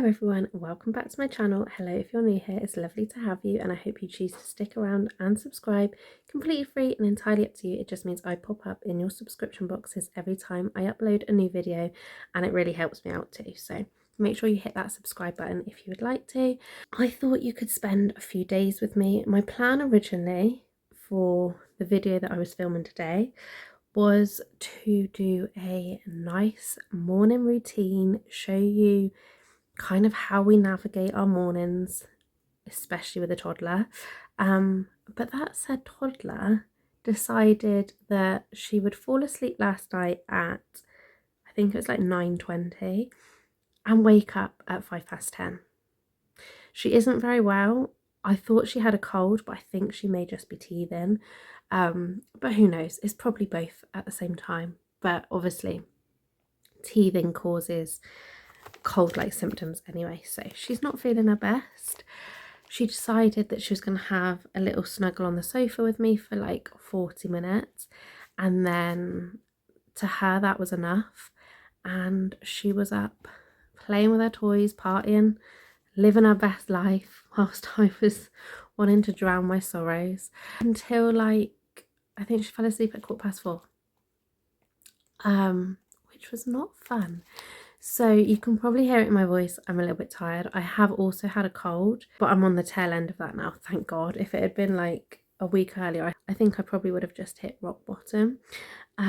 Hello everyone, welcome back to my channel. Hello if you're new here, it's lovely to have you and I hope you choose to stick around and subscribe. Completely free and entirely up to you. It just means I pop up in your subscription boxes every time I upload a new video and it really helps me out too. So make sure you hit that subscribe button if you would like to. I thought you could spend a few days with me. My plan originally for the video that I was filming today was to do a nice morning routine, show you kind of how we navigate our mornings, especially with a toddler. But that said, toddler decided that she would fall asleep last night at, I think it was like 9:20 and wake up at 10:05. She isn't very well. I thought she had a cold, but I think she may just be teething. But who knows? It's probably both at the same time. But obviously, teething causes cold-like symptoms anyway, so she's not feeling her best. She decided that she was going to have a little snuggle on the sofa with me for like 40 minutes, and then to her that was enough, and she was up playing with her toys, partying, living her best life whilst I was wanting to drown my sorrows until like I think she fell asleep at 4:15, which was not fun. So you can probably hear it in my voice, I'm a little bit tired. I have also had a cold, but I'm on the tail end of that now, thank God. If it had been like a week earlier, I think I probably would have just hit rock bottom. But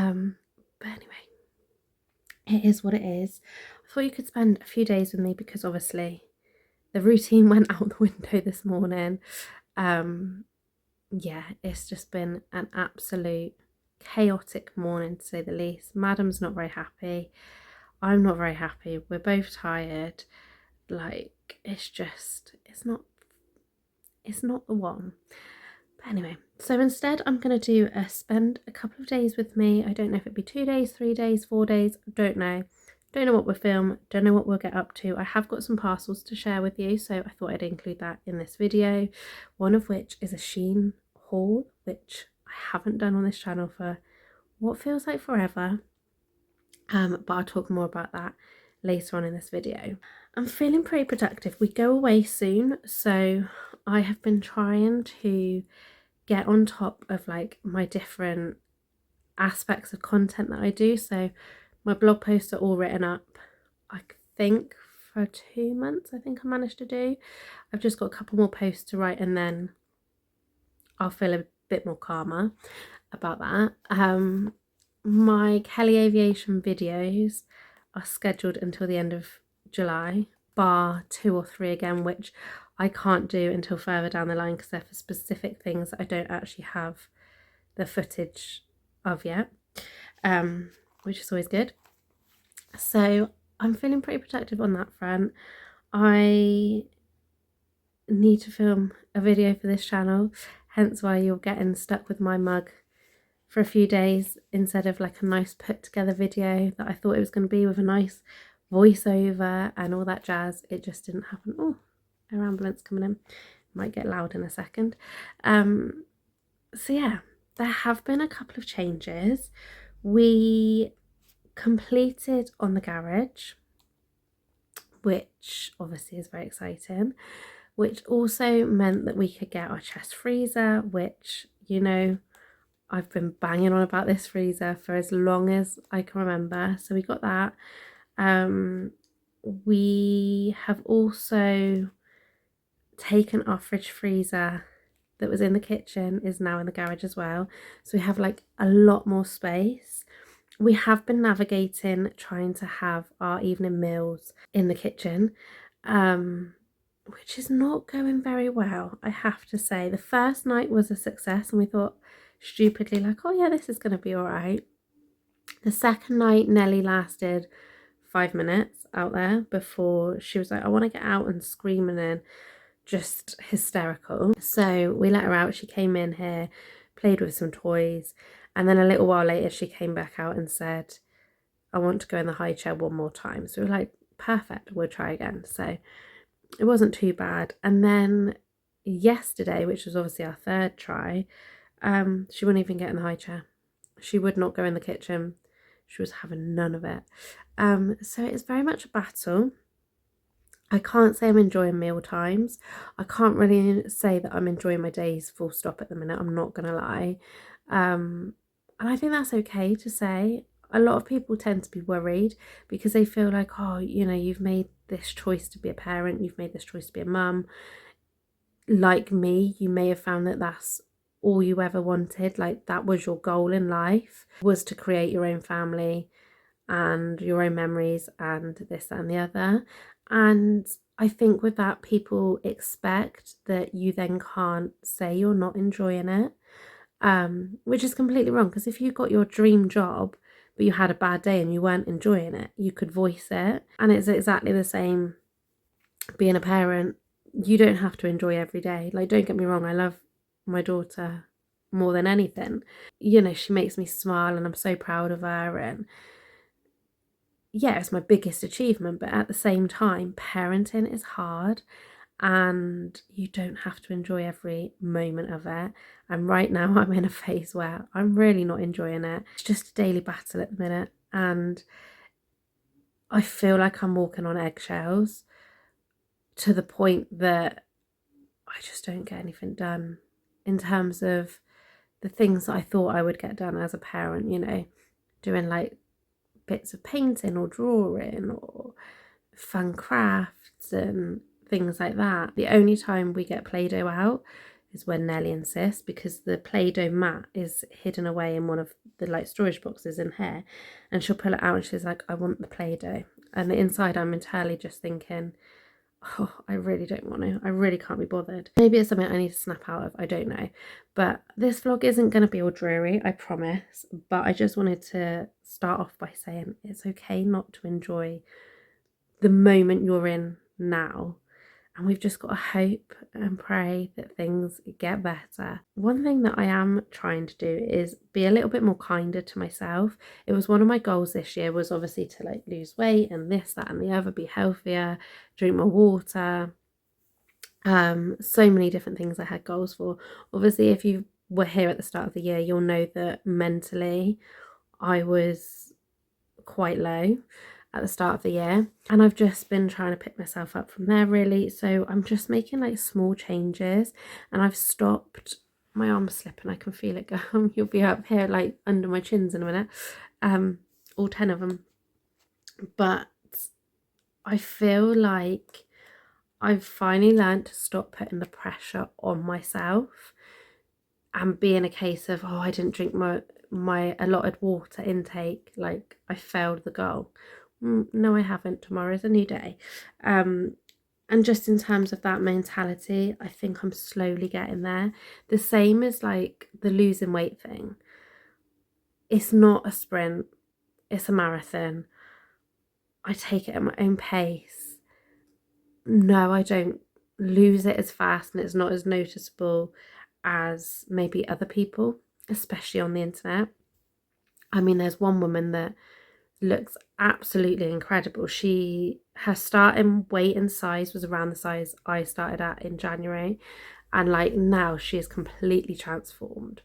anyway, it is what it is. I thought you could spend a few days with me because obviously the routine went out the window this morning. Yeah, it's just been an absolute chaotic morning to say the least. Madam's not very happy. I'm not very happy. We're both tired. Like, it's not the one. But anyway, so instead I'm going to do spend a couple of days with me. I don't know if it'd be 2 days, 3 days, 4 days. Don't know what we'll film. Don't know what we'll get up to. I have got some parcels to share with you, so I thought I'd include that in this video. One of which is a Shein haul, which I haven't done on this channel for what feels like forever. But I'll talk more about that later on in this video. I'm feeling pretty productive. We go away soon, so I have been trying to get on top of like my different aspects of content that I do. So my blog posts are all written up, I think for 2 months. I think I managed to do. I've just got a couple more posts to write and then I'll feel a bit more calmer about that. My Kelly Aviation videos are scheduled until the end of July, bar 2 or 3 again, which I can't do until further down the line because they're for specific things that I don't actually have the footage of yet, which is always good. So I'm feeling pretty productive on that front. I need to film a video for this channel, hence why you're getting stuck with my mug for a few days instead of like a nice put together video that I thought it was going to be with a nice voiceover and all that jazz. It just didn't happen. Oh, an ambulance coming in. Might get loud in a second. So yeah, there have been a couple of changes. We completed on the garage, which obviously is very exciting, which also meant that we could get our chest freezer, which, you know, I've been banging on about this freezer for as long as I can remember. So we got that. We have also taken our fridge freezer that was in the kitchen, is now in the garage as well. So we have like a lot more space. We have been navigating trying to have our evening meals in the kitchen, which is not going very well, I have to say. The first night was a success and we thought stupidly like, oh yeah, this is going to be all right. The second night Nelly lasted 5 minutes out there before she was like, I want to get out, and screaming and just hysterical. So we let her out. She came in here, played with some toys, and then a little while later she came back out and said, I want to go in the high chair one more time. So we were like, perfect, we'll try again. So it wasn't too bad. And then yesterday, which was obviously our third try, she wouldn't even get in the high chair. She would not go in the kitchen. She was having none of it. So it's very much a battle. I can't say I'm enjoying meal times. I can't really say that I'm enjoying my days full stop at the minute. I'm not gonna lie. And I think that's okay to say. A lot of people tend to be worried because they feel like, oh, you've made this choice to be a parent, you've made this choice to be a mum. Like me, you may have found that that's all you ever wanted. Like that was your goal in life, was to create your own family and your own memories and this, that, and the other. And I think with that, people expect that you then can't say you're not enjoying it, which is completely wrong. Because if you got your dream job, but you had a bad day and you weren't enjoying it, you could voice it. And it's exactly the same being a parent. You don't have to enjoy every day. Like, don't get me wrong, I love my daughter more than anything. She makes me smile and I'm so proud of her, and yeah, it's my biggest achievement, but at the same time, parenting is hard and you don't have to enjoy every moment of it. And right now, I'm in a phase where I'm really not enjoying it. It's just a daily battle at the minute, and I feel like I'm walking on eggshells to the point that I just don't get anything done in terms of the things that I thought I would get done as a parent, doing like bits of painting or drawing or fun crafts and things like that. The only time we get Play-Doh out is when Nelly insists, because the Play-Doh mat is hidden away in one of the like storage boxes in here, and she'll pull it out and she's like, I want the Play-Doh. And inside I'm entirely just thinking, oh, I really don't want to. I really can't be bothered. Maybe it's something I need to snap out of. I don't know. But this vlog isn't going to be all dreary, I promise. But I just wanted to start off by saying it's okay not to enjoy the moment you're in now. And we've just got to hope and pray that things get better. One thing that I am trying to do is be a little bit more kinder to myself. It was one of my goals this year, was obviously to like lose weight and this, that, and the other, be healthier, drink more water. So many different things I had goals for. Obviously, if you were here at the start of the year, you'll know that mentally I was quite low at the start of the year, and I've just been trying to pick myself up from there really. So I'm just making like small changes, and I've stopped. My arm's slipping, I can feel it go. You'll be up here like under my chins in a minute, all 10 of them. But I feel like I've finally learned to stop putting the pressure on myself and being a case of, oh, I didn't drink my allotted water intake, like I failed the goal. No, I haven't. Tomorrow's a new day. And just in terms of that mentality, I think I'm slowly getting there. The same as like the losing weight thing. It's not a sprint, it's a marathon. I take it at my own pace. No, I don't lose it as fast, and it's not as noticeable as maybe other people, especially on the internet. I mean, there's one woman that looks absolutely incredible. Her starting weight and size was around the size I started at in January, and like now she is completely transformed.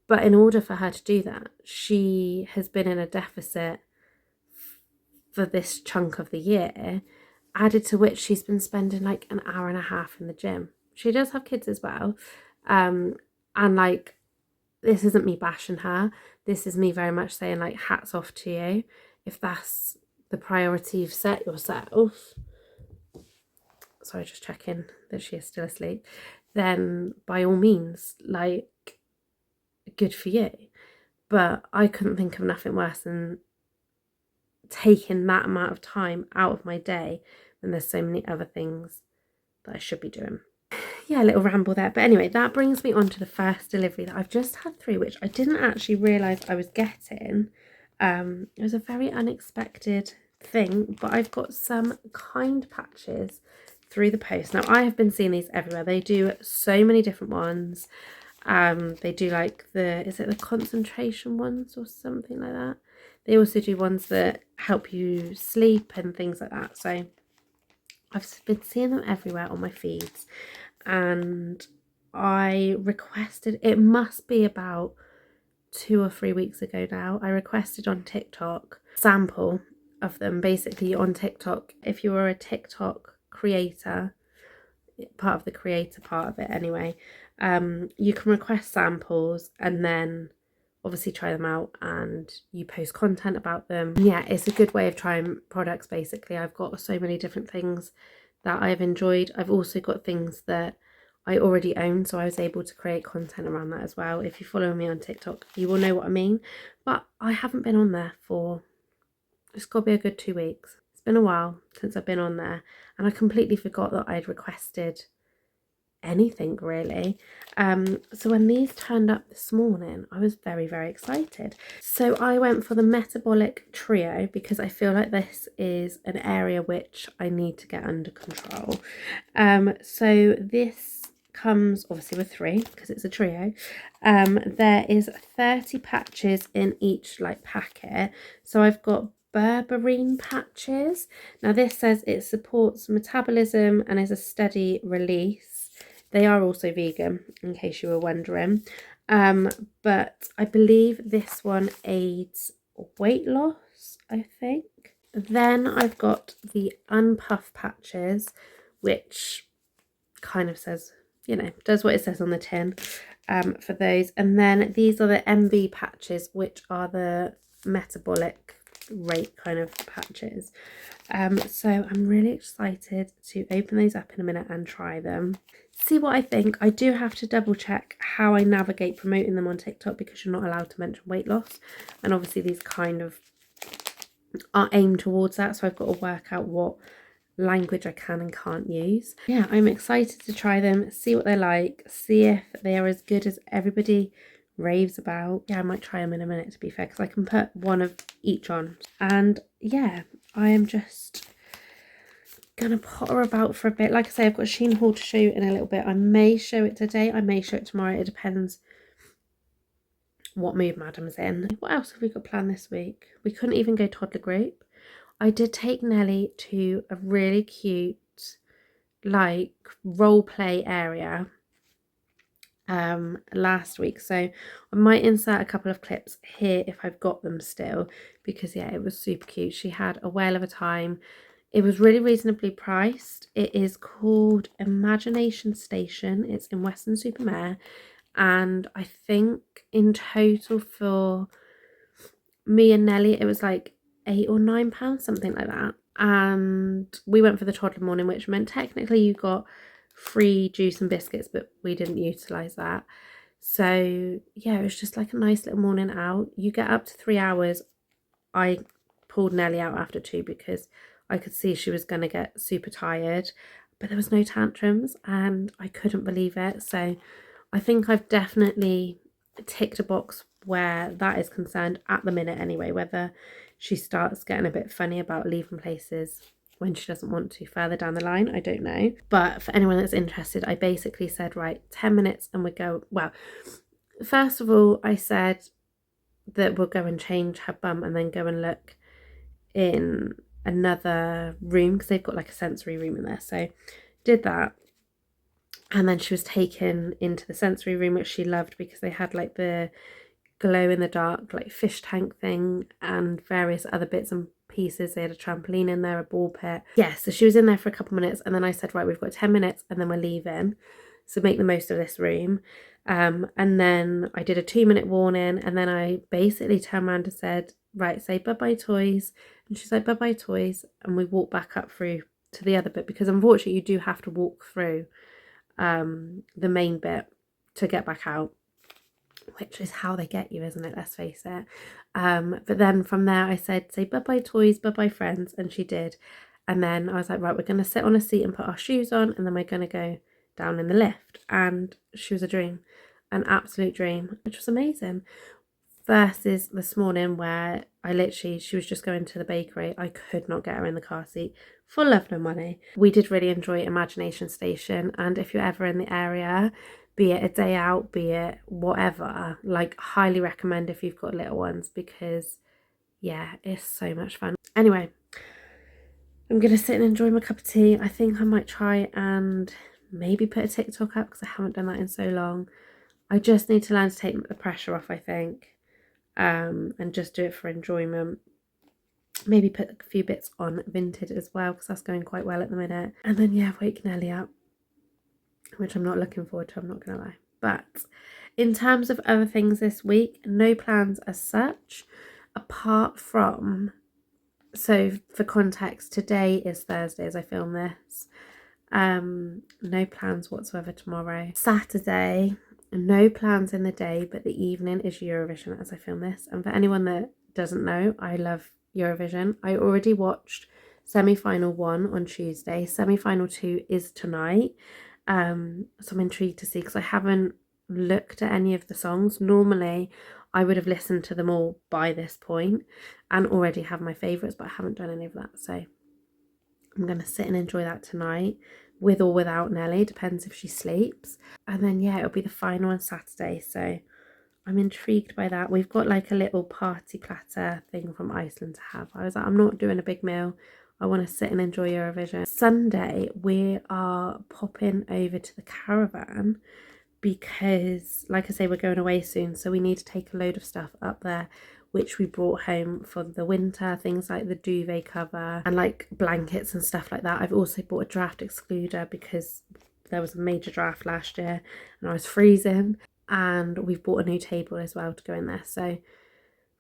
But in order for her to do that, she has been in a deficit for this chunk of the year, added to which she's been spending like an hour and a half in the gym. She does have kids as well, and like, this isn't me bashing her. This is me very much saying like, hats off to you. If that's the priority you've set yourself, sorry, just checking that she is still asleep, then by all means, like, good for you. But I couldn't think of nothing worse than taking that amount of time out of my day when there's so many other things that I should be doing. Yeah, a little ramble there. But anyway, that brings me on to the first delivery that I've just had through, which I didn't actually realise I was getting. It was a very unexpected thing, but I've got some kind patches through the post. Now, I have been seeing these everywhere. They do so many different ones. They do like is it the concentration ones or something like that? They also do ones that help you sleep and things like that. So I've been seeing them everywhere on my feeds, and I requested, it must be about 2 or 3 weeks ago now, I requested on TikTok sample of them. Basically on TikTok, if you are a TikTok creator, part of the creator part of it anyway, you can request samples and then obviously try them out and you post content about them. Yeah, it's a good way of trying products basically. I've got so many different things that I've enjoyed. I've also got things that I already own, so I was able to create content around that as well. If you follow me on TikTok, you will know what I mean. But I haven't been on there for, it's got to be a good 2 weeks. It's been a while since I've been on there, and I completely forgot that I'd requested anything really. So when these turned up this morning, I was very, very excited. So I went for the metabolic trio because I feel like this is an area which I need to get under control. So this comes obviously with 3 because it's a trio. There is 30 patches in each like packet. So I've got berberine patches. Now this says it supports metabolism and is a steady release. They are also vegan, in case you were wondering. But I believe this one aids weight loss, I think. Then I've got the unpuff patches, which kind of says, you know, does what it says on the tin for those. And then these are the MB patches, which are the metabolic rate kind of patches. So I'm really excited to open those up in a minute and try them, see what I think. I do have to double check how I navigate promoting them on TikTok because you're not allowed to mention weight loss, and obviously these kind of are aimed towards that, so I've got to work out what language I can and can't use. Yeah, I'm excited to try them, see what they're like, see if they are as good as everybody raves about. Yeah, I might try them in a minute, to be fair, because I can put one of each on. And yeah, I am just gonna potter about for a bit. Like I say, I've got a Shein haul to show you in a little bit. I may show it today, I may show it tomorrow. It depends what mood Madam's in. What else have we got planned this week? We couldn't even go toddler group. I did take Nelly to a really cute like role play area last week, so I might insert a couple of clips here if I've got them still, because yeah, it was super cute. She had a whale of a time. It was really reasonably priced. It is called Imagination Station. It's in Weston-super-Mare, and I think in total for me and Nelly it was like £8 or £9, something like that. And we went for the toddler morning, which meant technically you got free juice and biscuits, but we didn't utilize that. So yeah, it was just like a nice little morning out. You get up to 3 hours. I pulled Nelly out after 2 because I could see she was going to get super tired, but there was no tantrums and I couldn't believe it. So I think I've definitely ticked a box where that is concerned at the minute anyway. Whether she starts getting a bit funny about leaving places when she doesn't want to further down the line, I don't know. But for anyone that's interested, I basically said, right, 10 minutes and we go. Well, first of all, I said that we'll go and change her bum and then go and look in another room because they've got like a sensory room in there. So did that. And then she was taken into the sensory room, which she loved because they had like the glow in the dark like fish tank thing and various other bits and pieces. They had a trampoline in there, a ball pit. Yeah, so she was in there for a couple of minutes and then I said, right, we've got 10 minutes and then we're leaving, so make the most of this room. And then I did a 2-minute warning and then I basically turned around and said, right, say bye-bye toys. And she's like, bye-bye toys. And we walked back up through to the other bit because unfortunately you do have to walk through the main bit to get back out, which is how they get you, isn't it? Let's face it. But then from there I said, say bye-bye toys, bye-bye friends, and she did. And then I was like, right, we're going to sit on a seat and put our shoes on and then we're going to go down in the lift. And she was a dream, an absolute dream, which was amazing. Versus this morning where she was just going to the bakery. I could not get her in the car seat for love nor money. We did really enjoy Imagination Station, and if you're ever in the area, be it a day out, be it whatever, like highly recommend if you've got little ones because yeah, it's so much fun. Anyway, I'm gonna sit and enjoy my cup of tea. I think I might try and maybe put a TikTok up because I haven't done that in so long. I just need to learn to take the pressure off, I think. And just do it for enjoyment. Maybe put a few bits on Vinted as well, because that's going quite well at the minute. And then, yeah, wake Nelly up, which I'm not looking forward to, I'm not going to lie. But in terms of other things this week, no plans as such, apart from, so for context, today is Thursday as I film this. No plans whatsoever tomorrow. Saturday, no plans in the day, but the evening is Eurovision as I film this. And for anyone that doesn't know, I love Eurovision. I already watched semi-final 1 on Tuesday. Semi-final 2 is tonight. So I'm intrigued to see, because I haven't looked at any of the songs. Normally I would have listened to them all by this point and already have my favourites, but I haven't done any of that. So I'm going to sit and enjoy that tonight, with or without Nelly, depends if she sleeps. And then, yeah, it'll be the final on Saturday, so I'm intrigued by that. We've got like a little party platter thing from Iceland to have. I was like, I'm not doing a big meal. I want to sit and enjoy Eurovision. Sunday, we are popping over to the caravan because, like I say, we're going away soon, so we need to take a load of stuff up there, which we brought home for the winter, things like the duvet cover and like blankets and stuff like that. I've also bought a draft excluder because there was a major draft last year and I was freezing, and we've bought a new table as well to go in there, so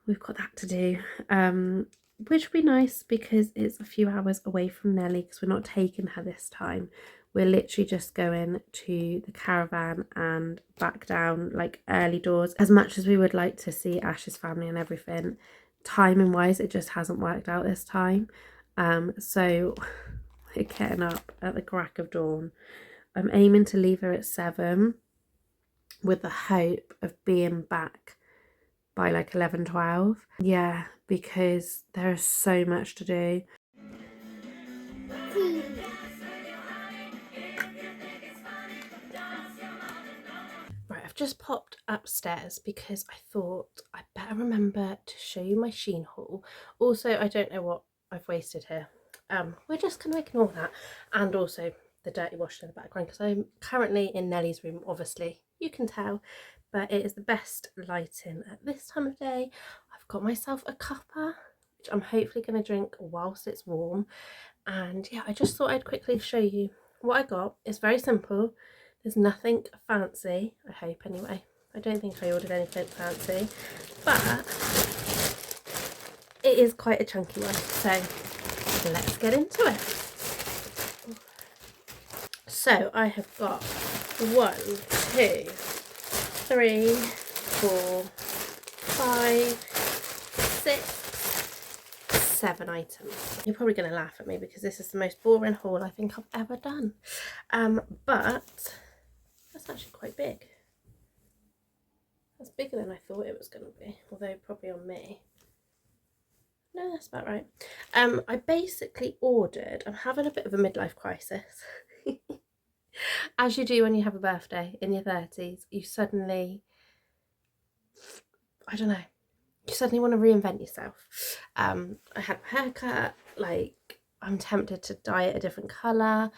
we've got that to do, which will be nice because it's a few hours away from Nelly, because we're not taking her this time. We're literally just going to the caravan and back down like early doors. As much as we would like to see Ash's family and everything, timing wise it just hasn't worked out this time. So we're getting up at the crack of dawn. I'm aiming to leave her at 7 with the hope of being back by like 11-12. Yeah, because there is so much to do. Right, I've just popped upstairs because I thought I better remember to show you my Shein haul. Also, I don't know what I've wasted here. We're just going to ignore that, and also the dirty wash in the background, because I'm currently in Nellie's room, obviously, you can tell, but it is the best lighting at this time of day. I've got myself a cuppa, which I'm hopefully going to drink whilst it's warm, and yeah, I just thought I'd quickly show you what I got. It's very simple. There's nothing fancy, I hope anyway. I don't think I ordered anything fancy, but it is quite a chunky one, so let's get into it. So I have got 1, 2, 3, 4, 5, 6, 7 items. You're probably going to laugh at me because this is the most boring haul I think I've ever done, but that's actually quite big. That's bigger than I thought it was going to be, although probably on me. No, that's about right. I basically ordered, I'm having a bit of a midlife crisis. As you do when you have a birthday in your 30s, you suddenly, I don't know, you suddenly want to reinvent yourself. I had my haircut, like I'm tempted to dye it a different colour,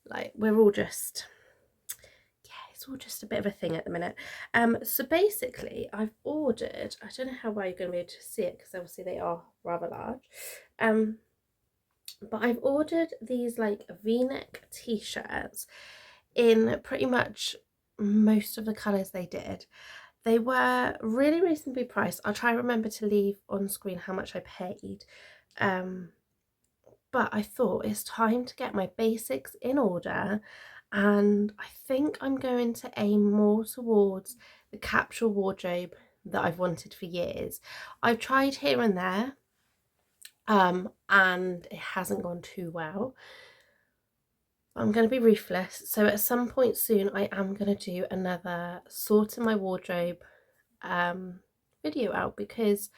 like we're all just, yeah, it's all just a bit of a thing at the minute. So basically I've ordered, I don't know how well you're going to be able to see it because obviously they are rather large, but I've ordered these like v-neck t-shirts in pretty much most of the colours they did. They were really reasonably priced. I'll try and remember to leave on screen how much I paid, but I thought it's time to get my basics in order, and I think I'm going to aim more towards the capsule wardrobe that I've wanted for years. I've tried here and there, and it hasn't gone too well. I'm going to be ruthless, so at some point soon I am going to do another sorting my wardrobe video out, because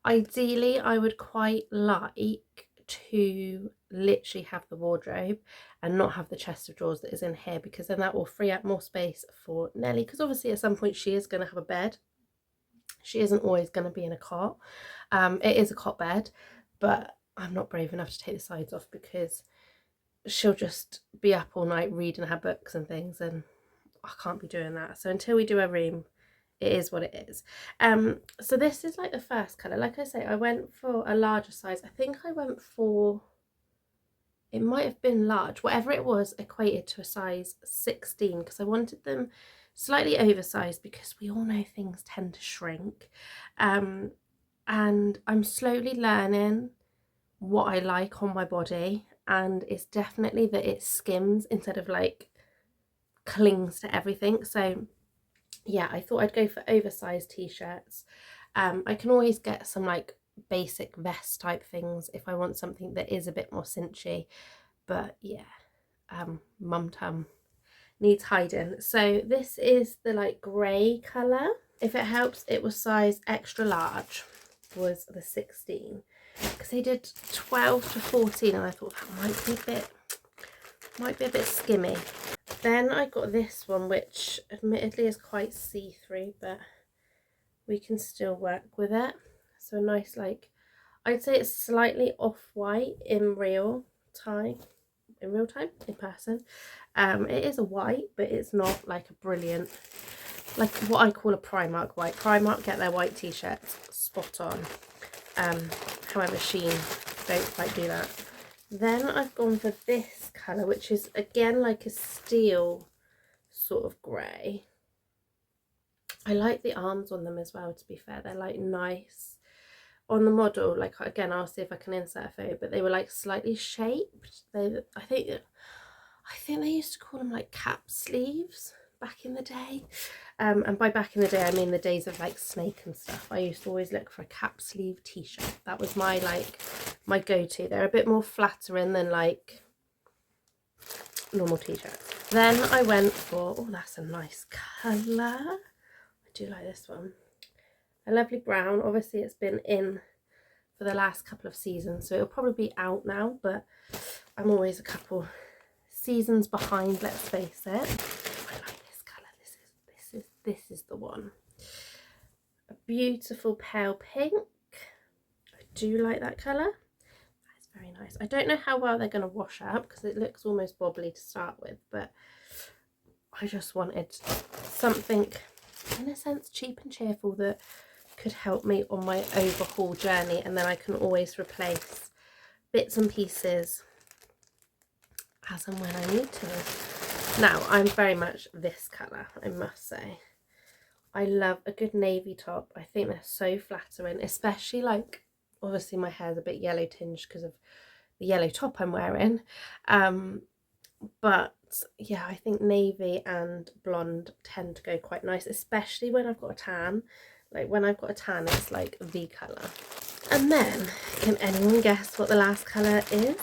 ideally I would quite like to literally have the wardrobe and not have the chest of drawers that is in here, because then that will free up more space for Nelly, because obviously at some point she is going to have a bed. She isn't always going to be in a cot. It is a cot bed, but I'm not brave enough to take the sides off because she'll just be up all night reading her books and things, and I can't be doing that. So until we do a room, it is what it is. So this is like the first colour. Like I say, I went for a larger size. I think I went for, it might have been large, whatever it was, equated to a size 16, because I wanted them slightly oversized, because we all know things tend to shrink. And I'm slowly learning what I like on my body, and it's definitely that it skims instead of like clings to everything. So yeah, I thought I'd go for oversized t-shirts. I can always get some like basic vest type things if I want something that is a bit more cinchy, but yeah, mum tum needs hiding. So this is the like grey colour. If it helps, it was size extra large, was the 16, because they did 12 to 14, and I thought that might be a bit skimmy. Then I got this one, which admittedly is quite see-through, but we can still work with it. So a nice, like, I'd say it's slightly off-white in real time, in person. It is a white, but it's not like a brilliant, like what I call a Primark white. Primark get their white t-shirts spot on. However, Shein don't quite do that. Then I've gone for this colour, which is again like a steel sort of grey. I like the arms on them as well, to be fair. They're like nice. On the model, like again, I'll see if I can insert a photo, but they were like slightly shaped. I think they used to call them like cap sleeves back in the day. And by back in the day, I mean the days of like Snake and stuff. I used to always look for a cap sleeve t-shirt. That was my my go-to. They're a bit more flattering than like normal t-shirts. Then I went for, oh, that's a nice colour. I do like this one. A lovely brown. Obviously it's been in for the last couple of seasons, so it'll probably be out now, but I'm always a couple seasons behind, let's face it. I like this colour. This is the one. A beautiful pale pink. I do like that colour. That's very nice. I don't know how well they're going to wash up, because it looks almost bobbly to start with, but I just wanted something in a sense cheap and cheerful that could help me on my overhaul journey, and then I can always replace bits and pieces as and when I need to. Now, I'm very much this colour, I must say. I love a good navy top. I think they're so flattering, especially like, obviously my hair's a bit yellow tinged because of the yellow top I'm wearing. But yeah, I think navy and blonde tend to go quite nice, especially when I've got a tan. Like when I've got a tan, it's like the colour. And then, can anyone guess what the last colour is?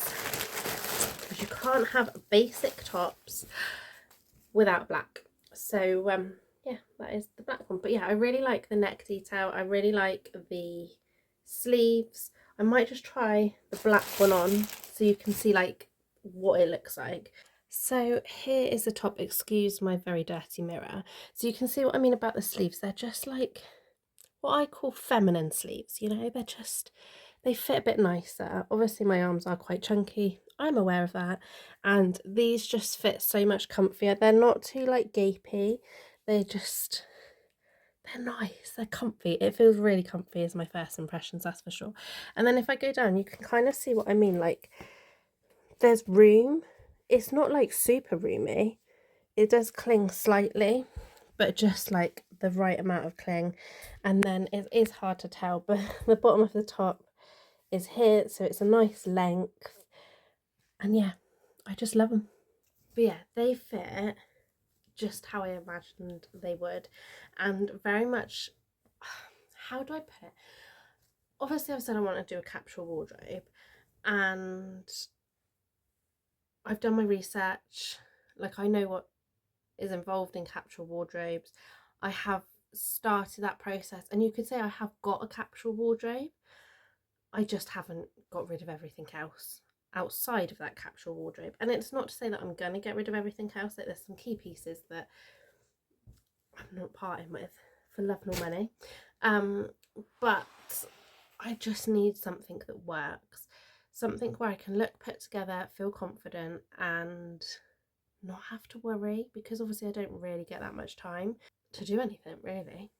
Because you can't have basic tops without black. So yeah, that is the black one. But yeah, I really like the neck detail. I really like the sleeves. I might just try the black one on so you can see like what it looks like. So here is the top. Excuse my very dirty mirror. So you can see what I mean about the sleeves. They're just like what I call feminine sleeves, you know, they fit a bit nicer. Obviously my arms are quite chunky, I'm aware of that, and these just fit so much comfier. They're not too like gapey, they're nice, they're comfy. It feels really comfy is my first impressions, that's for sure. And then if I go down, you can kind of see what I mean, like there's room. It's not like super roomy, it does cling slightly, but just like the right amount of cling. And then it is hard to tell, but the bottom of the top is here, so it's a nice length. And yeah, I just love them. But yeah, they fit just how I imagined they would, and very much, how do I put it? Obviously I've said I want to do a capsule wardrobe, and I've done my research. Like I know what is involved in capsule wardrobes. I have started that process, and you could say I have got a capsule wardrobe. I just haven't got rid of everything else outside of that capsule wardrobe. And it's not to say that I'm going to get rid of everything else. Like there's some key pieces that I'm not parting with for love nor money. But I just need something that works. Something where I can look put together, feel confident, and not have to worry, because obviously I don't really get that much time to do anything really.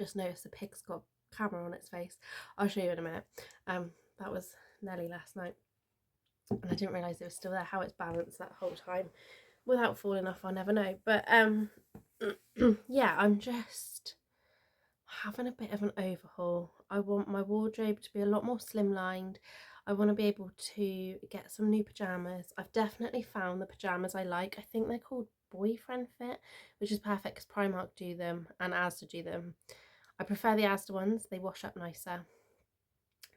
just noticed the pig's got camera on its face. I'll show you in a minute. That was Nelly last night, and I didn't realise it was still there. How it's balanced that whole time without falling off, I'll never know. But yeah, I'm just having a bit of an overhaul. I want my wardrobe to be a lot more slimlined. I want to be able to get some new pyjamas. I've definitely found the pyjamas I like. I think they're called boyfriend fit, which is perfect because Primark do them and Asda do them. I prefer the Asda ones. They wash up nicer.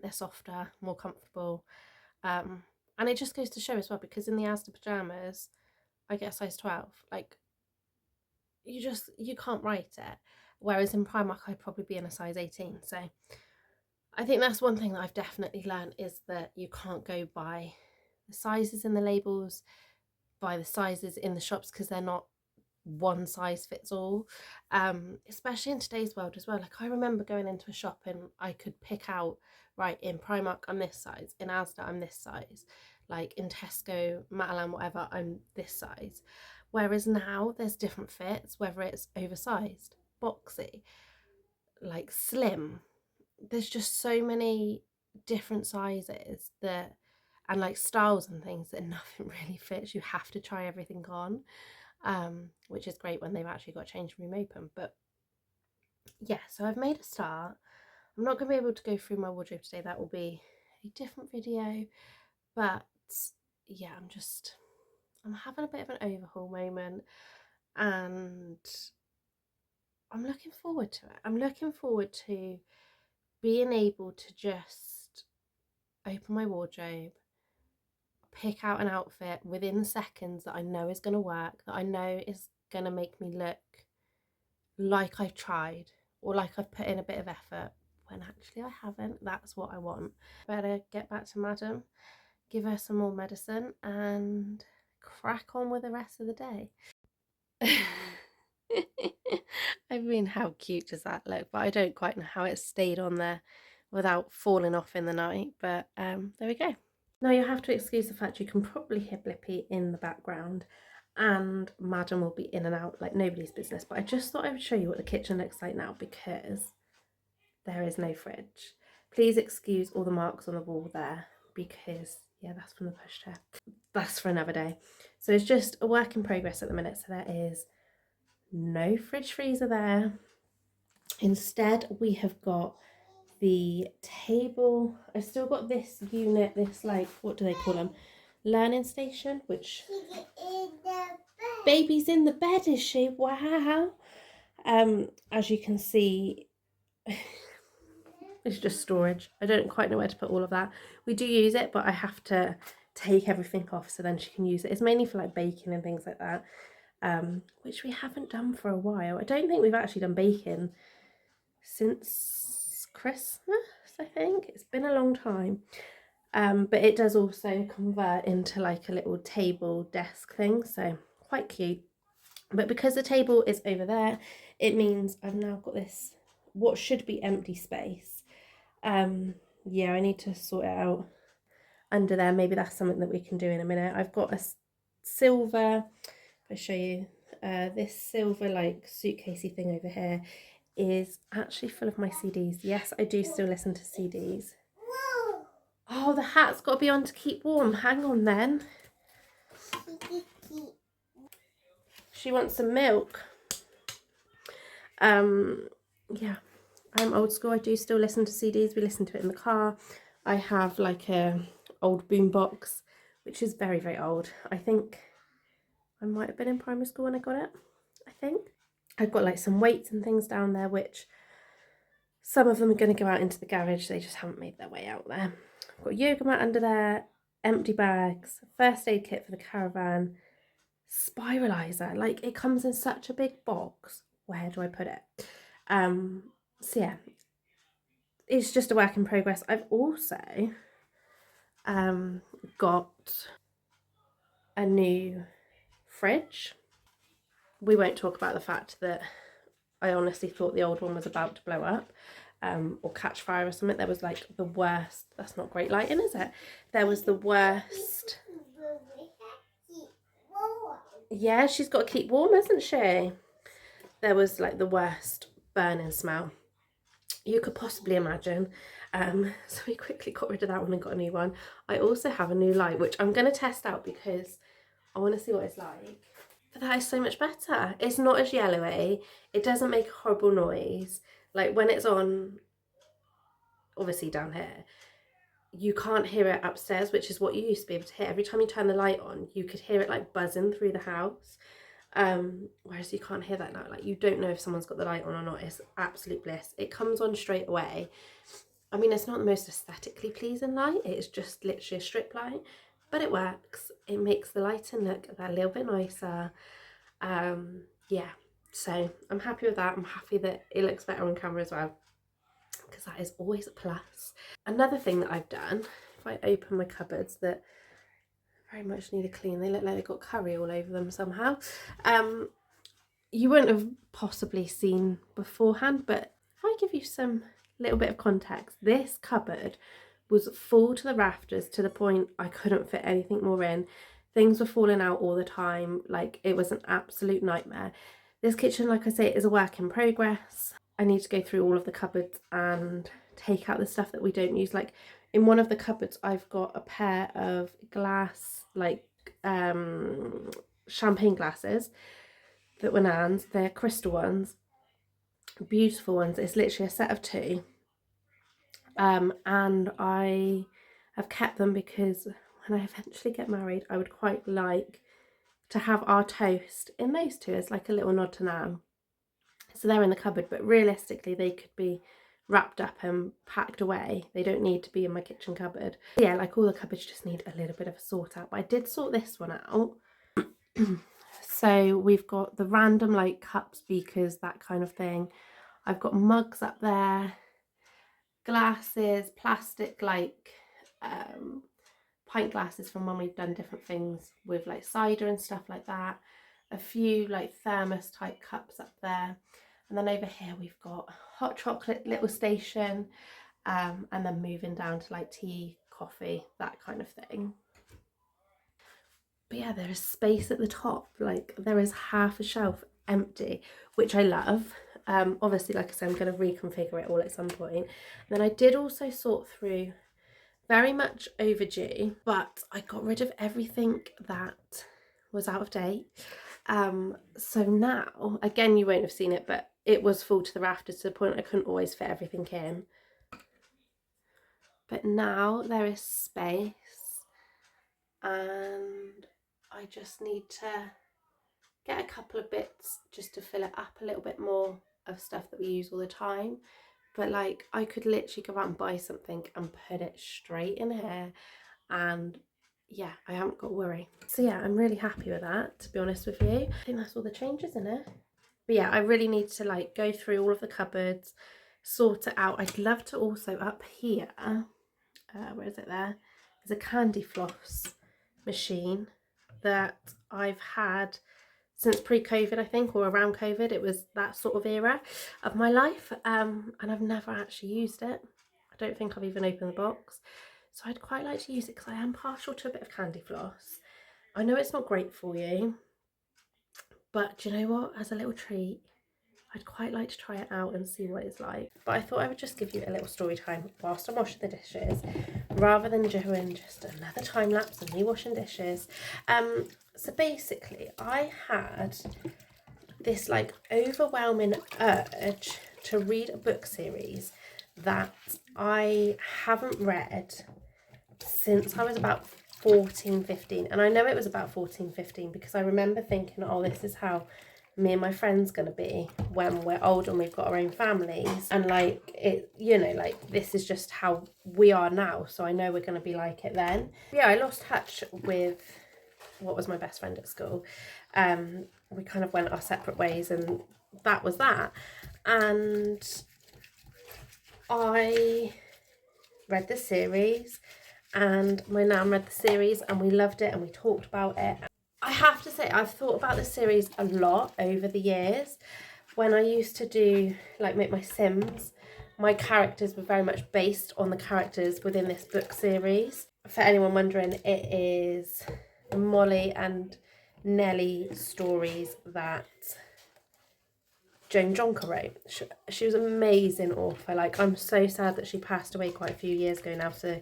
They're softer, more comfortable. And it just goes to show as well, because in the Asda pyjamas, I get a size 12. Like, you can't write it. Whereas in Primark, I'd probably be in a size 18. So I think that's one thing that I've definitely learned, is that you can't go by the sizes in the labels, by the sizes in the shops, because they're not one size fits all, especially in today's world as well. Like, I remember going into a shop and I could pick out, right, in Primark I'm this size, in Asda I'm this size, like in Tesco, Matalan, whatever, I'm this size. Whereas now there's different fits, whether it's oversized, boxy, like slim. There's just so many different sizes that, and like styles and things, that nothing really fits. You have to try everything on, which is great when they've actually got change room open. But yeah, so I've made a start. I'm not going to be able to go through my wardrobe today. That will be a different video. But yeah, I'm having a bit of an overhaul moment, and I'm looking forward to it. I'm looking forward to being able to just open my wardrobe, pick out an outfit within seconds that I know is going to work, that I know is going to make me look like I've tried, or like I've put in a bit of effort, when actually I haven't. That's what I want. Better get back to Madam, give her some more medicine, and crack on with the rest of the day. I mean, how cute does that look? But I don't quite know how it stayed on there without falling off in the night. But there we go. Now, you have to excuse the fact you can probably hear Blippy in the background, and Madam will be in and out like nobody's business. But I just thought I would show you what the kitchen looks like now, because there is no fridge. Please excuse all the marks on the wall there, because yeah, that's from the pushchair. That's for another day. So it's just a work in progress at the minute. So there is no fridge freezer there. Instead, we have got the table. I've still got this unit, this, like, what do they call them? Learning station, which... Baby's in the bed, is she? Wow. As you can see, it's just storage. I don't quite know where to put all of that. We do use it, but I have to take everything off so then she can use it. It's mainly for like baking and things like that, which we haven't done for a while. I don't think we've actually done baking since Christmas, I think. It's been a long time. But it does also convert into like a little table desk thing, so quite cute. But because the table is over there, it means I've now got this, what should be empty space. Yeah, I need to sort it out under there. Maybe that's something that we can do in a minute. I've got a silver, if I show you, this silver like suitcasey thing over here is actually full of my CDs. Yes, I do still listen to CDs. Oh, the hat's got to be on to keep warm. Hang on then. She wants some milk. Yeah, I'm old school. I do still listen to CDs. We listen to it in the car. I have like a old boom box, which is very, very old. I think I might have been in primary school when I got it, I think. I've got like some weights and things down there, which some of them are going to go out into the garage. They just haven't made their way out there. I've got a yoga mat under there, empty bags, first aid kit for the caravan, spiralizer. Like, it comes in such a big box. Where do I put it? So yeah, it's just a work in progress. I've also got a new fridge. We won't talk about the fact that I honestly thought the old one was about to blow up, or catch fire or something. There was like the worst, that's not great lighting, is it? There was the worst. Yeah, she's got to keep warm, hasn't she? There was like the worst burning smell. you could possibly imagine. So we quickly got rid of that one and got a new one. I also have a new light, which I'm going to test out because I want to see what it's like. But that is so much better. It's not as yellowy. It doesn't make a horrible noise. Like when it's on, obviously down here, you can't hear it upstairs, which is what you used to be able to hear. Every time you turn the light on, you could hear it like buzzing through the house. Whereas you can't hear that now. Like you don't know if someone's got the light on or not. It's absolute bliss. It comes on straight away. I mean, it's not the most aesthetically pleasing light. It's just literally a strip light, but it works. It makes the lighting look a little bit nicer. Yeah, so I'm happy with that. I'm happy that it looks better on camera as well, because that is always a plus. Another thing that I've done, if I open my cupboards that very much need a clean, they look like they've got curry all over them somehow. You wouldn't have possibly seen beforehand, but if I give you some little bit of context, this cupboard was full to the rafters to the point I couldn't fit anything more in. Things were falling out all the time. Like it was an absolute nightmare. This kitchen, like I say, is a work in progress. I need to go through all of the cupboards and take out the stuff that we don't use. Like in one of the cupboards, I've got a pair of glass, like champagne glasses that were Nan's. They're crystal ones, beautiful ones. It's literally a set of two. And I have kept them because when I eventually get married, I would quite like to have our toast in those two as like a little nod to Nan. So they're in the cupboard, but realistically they could be wrapped up and packed away. They don't need to be in my kitchen cupboard. Yeah, like all the cupboards just need a little bit of a sort out, but I did sort this one out. So we've got the random like cups, beakers, that kind of thing. I've got mugs up there, glasses, plastic like pint glasses from when we've done different things with like cider and stuff like that. A few like thermos type cups up there. And then over here we've got hot chocolate little station, and then moving down to like tea, coffee, that kind of thing. But yeah, there is space at the top. Like there is half a shelf empty, which I love. Obviously, like I said, I'm going to reconfigure it all at some point. And then I did also sort through, very much overdue, but I got rid of everything that was out of date. So now, again, you won't have seen it, but it was full to the rafters to the point I couldn't always fit everything in. But now there is space, and I just need to get a couple of bits just to fill it up a little bit more of stuff that we use all the time. But like I could literally go out and buy something and put it straight in here, and yeah, I haven't got to worry. So yeah, I'm really happy with that, to be honest with you. I think that's all the changes in it. But yeah, I really need to like go through all of the cupboards, sort it out. I'd love to also up here, where is it there? There's a candy floss machine that I've had since pre-COVID, I think, or around COVID. It was that sort of era of my life, and I've never actually used it. I don't think I've even opened the box. So I'd quite like to use it because I am partial to a bit of candy floss. I know it's not great for you, but do you know what? As a little treat, I'd quite like to try it out and see what it's like. But I thought I would just give you a little story time whilst I'm washing the dishes, rather than doing just another time lapse of me washing dishes. So basically, I had this like overwhelming urge to read a book series that I haven't read since I was about 14, 15. And I know it was about 14, 15 because I remember thinking, oh, this is how me and my friends going to be when we're old and we've got our own families. And like it, you know, like this is just how we are now. So I know we're going to be like it then. Yeah, I lost touch with what was my best friend at school. We kind of went our separate ways, and that was that. And I read the series, and my nan read the series, and we loved it, and we talked about it. I have to say, I've thought about the series a lot over the years. When I used to do, like, make my Sims, my characters were very much based on the characters within this book series. For anyone wondering, it is Molly and Nellie stories that Joan Jonker wrote. She was an amazing author. Like, I'm so sad that she passed away quite a few years ago now, so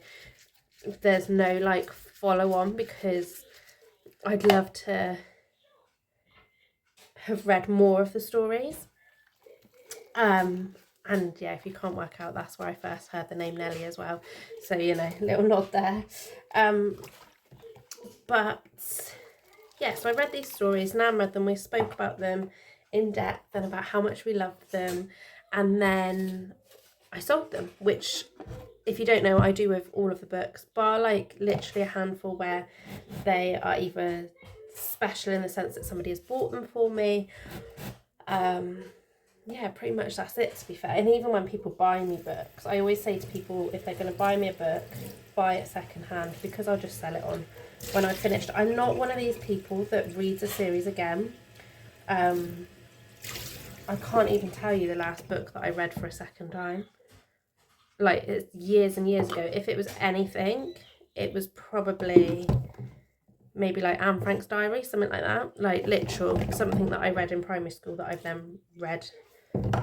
there's no like follow on, because I'd love to have read more of the stories. And yeah, if you can't work out, that's where I first heard the name Nellie as well, so you know, little nod there. But yeah, so I read these stories, Nan read them, we spoke about them in depth and about how much we loved them, and then I sold them, which, if you don't know, I do with all of the books, bar like literally a handful where they are either special in the sense that somebody has bought them for me. Yeah, pretty much that's it, to be fair. And even when people buy me books, I always say to people, if they're going to buy me a book, buy it second hand, because I'll just sell it on when I've finished. I'm not one of these people that reads a series again. I can't even tell you the last book that I read for a second time. Like, it's years and years ago. If it was anything, it was probably maybe like Anne Frank's diary, something like that. Like, literal, something that I read in primary school that I've then read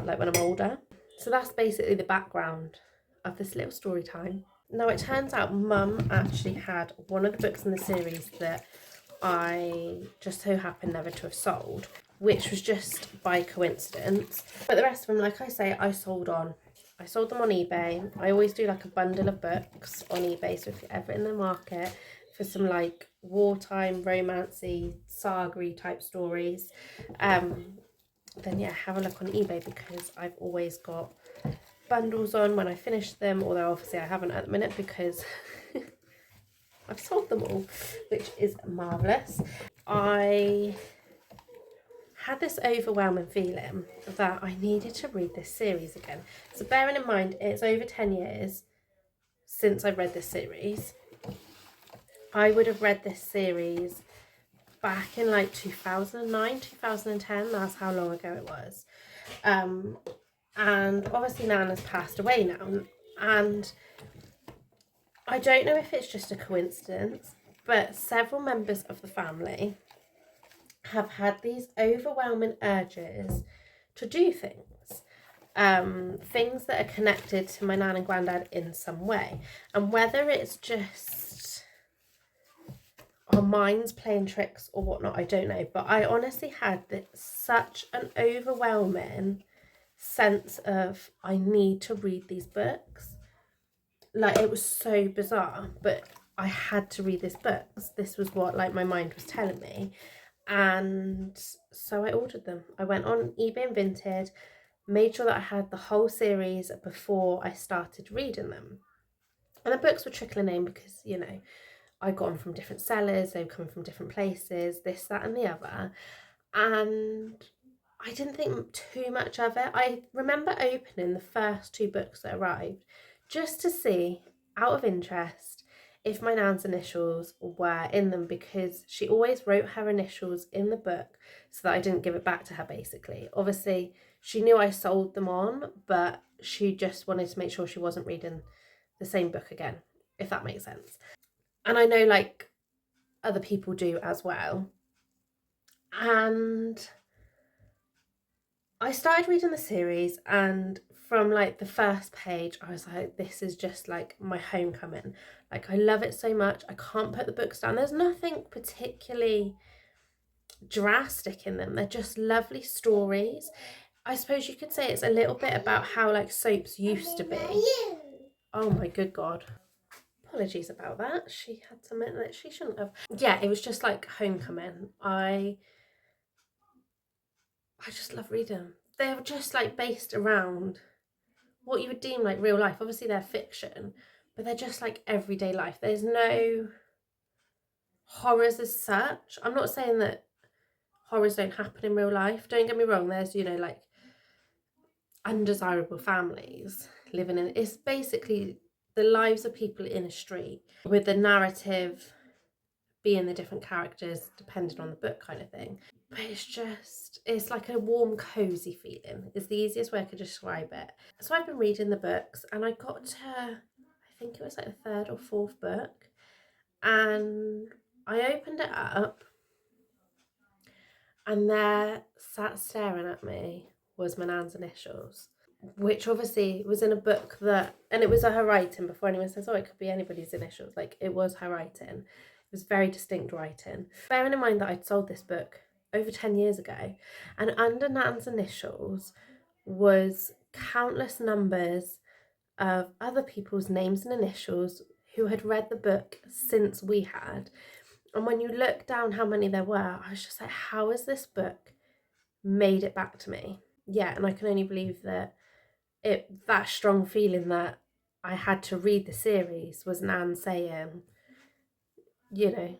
like when I'm older. So that's basically the background of this little story time. Now, it turns out Mum actually had one of the books in the series that I just so happened never to have sold, which was just by coincidence. But the rest of them, like I say, I sold them on eBay. I always do like a bundle of books on eBay, so if you're ever in the market for some like wartime, romancy, saga type stories, then yeah, have a look on eBay, because I've always got bundles on when I finish them, although obviously I haven't at the minute because I've sold them all, which is marvellous. I had this overwhelming feeling that I needed to read this series again. So bearing in mind, it's over 10 years since I read this series. I would have read this series back in like 2009, 2010, that's how long ago it was. And obviously Nan has passed away now, and I don't know if it's just a coincidence, but several members of the family have had these overwhelming urges to do things. Things that are connected to my nan and granddad in some way. And whether it's just our minds playing tricks or whatnot, I don't know. But I honestly had such an overwhelming sense of, I need to read these books. Like, it was so bizarre, but I had to read these books. This was what like my mind was telling me. And so I ordered them. I went on eBay and Vinted, made sure that I had the whole series before I started reading them. And the books were trickling in because, you know, I got them from different sellers, they were coming from different places, this, that and the other. And I didn't think too much of it. I remember opening the first two books that arrived just to see, out of interest, if my nan's initials were in them, because she always wrote her initials in the book so that I didn't give it back to her, basically. Obviously, she knew I sold them on, but she just wanted to make sure she wasn't reading the same book again, if that makes sense. And I know like other people do as well. And I started reading the series, and from like the first page I was like, this is just like my homecoming. Like, I love it so much, I can't put the books down. There's nothing particularly drastic in them, they're just lovely stories. I suppose you could say it's a little bit about how like soaps used to be. Oh my good god, apologies about that, she had something that she shouldn't have. Yeah, it was just like homecoming. I just love reading. They're just like based around what you would deem like real life. Obviously they're fiction, but they're just like everyday life. There's no horrors as such. I'm not saying that horrors don't happen in real life, don't get me wrong. There's, you know, like undesirable families living in, it's basically the lives of people in a street, with the narrative being the different characters depending on the book, kind of thing. But it's like a warm, cozy feeling is the easiest way I could describe it. So I've been reading the books, and I got to, I think it was like the third or fourth book, and I opened it up, and there, sat staring at me, was my nan's initials, which obviously was in a book that, and it was her writing before anyone says, oh, it could be anybody's initials. Like, it was her writing. It was very distinct writing. Bearing in mind that I'd sold this book over 10 years ago, and under Nan's initials was countless numbers of other people's names and initials who had read the book since we had. And when you look down how many there were, I was just like, how has this book made it back to me? Yeah, and I can only believe that that strong feeling that I had to read the series was Nan saying, you know,